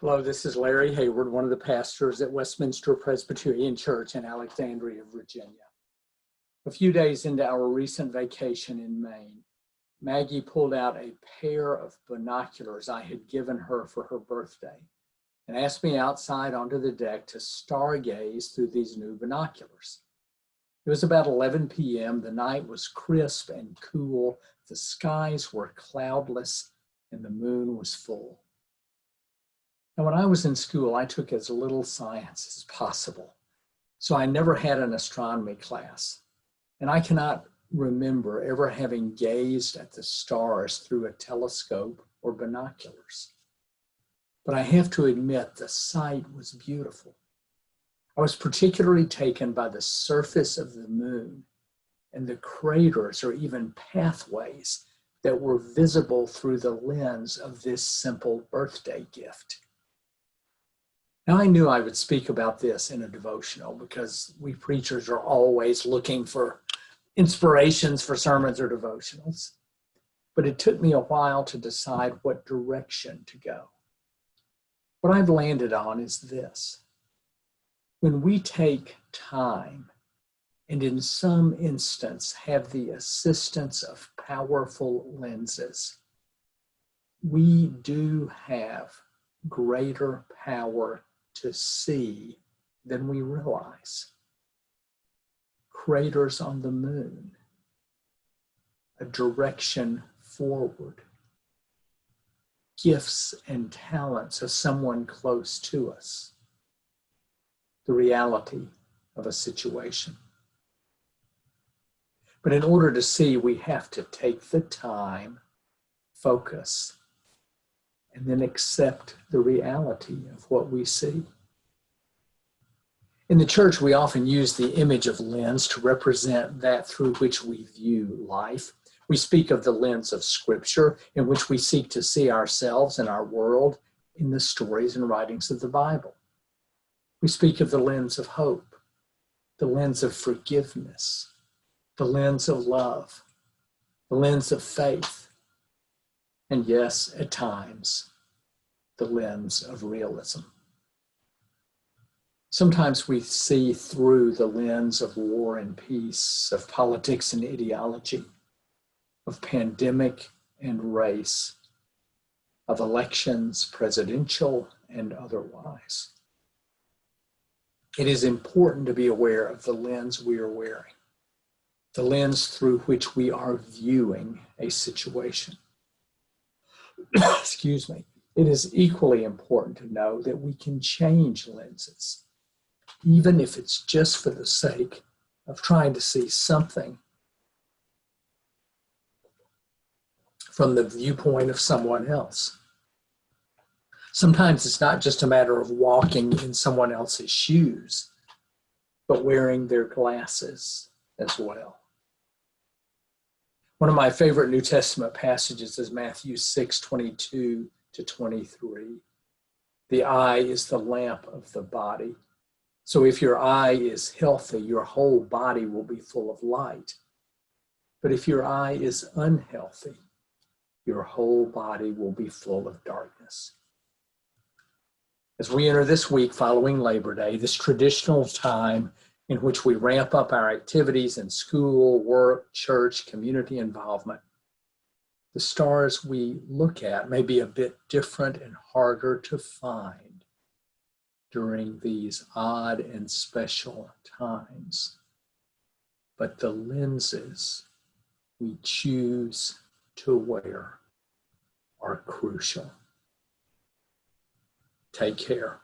Hello, this is Larry Hayward, one of the pastors at Westminster Presbyterian Church in Alexandria, Virginia. A few days into our recent vacation in Maine, Maggie pulled out a pair of binoculars I had given her for her birthday and asked me outside onto the deck to stargaze through these new binoculars. It was about 11 p.m. The night was crisp and cool. The skies were cloudless and the moon was full. Now, when I was in school, I took as little science as possible, so I never had an astronomy class, and I cannot remember ever having gazed at the stars through a telescope or binoculars. But I have to admit, the sight was beautiful. I was particularly taken by the surface of the moon and the craters or even pathways that were visible through the lens of this simple birthday gift. Now, I knew I would speak about this in a devotional because we preachers are always looking for inspirations for sermons or devotionals. But it took me a while to decide what direction to go. What I've landed on is this. When we take time and in some instance have the assistance of powerful lenses, we do have greater power to see than we realize. Craters on the moon, a direction forward, gifts and talents of someone close to us, the reality of a situation. But in order to see, we have to take the time, focus, and then accept the reality of what we see. In the church, we often use the image of lens to represent that through which we view life. We speak of the lens of Scripture, in which we seek to see ourselves and our world in the stories and writings of the Bible. We speak of the lens of hope, the lens of forgiveness, the lens of love, the lens of faith, and yes, at times, the lens of realism. Sometimes we see through the lens of war and peace, of politics and ideology, of pandemic and race, of elections, presidential and otherwise. It is important to be aware of the lens we are wearing, the lens through which we are viewing a situation. Excuse me. It is equally important to know that we can change lenses, even if it's just for the sake of trying to see something from the viewpoint of someone else. Sometimes it's not just a matter of walking in someone else's shoes, but wearing their glasses as well. One of my favorite New Testament passages is Matthew 6:22-23. The eye is the lamp of the body. So if your eye is healthy, your whole body will be full of light. But if your eye is unhealthy, your whole body will be full of darkness. As we enter this week following Labor Day, this traditional time in which we ramp up our activities in school, work, church, community involvement, the stars we look at may be a bit different and harder to find during these odd and special times. But the lenses we choose to wear are crucial. Take care.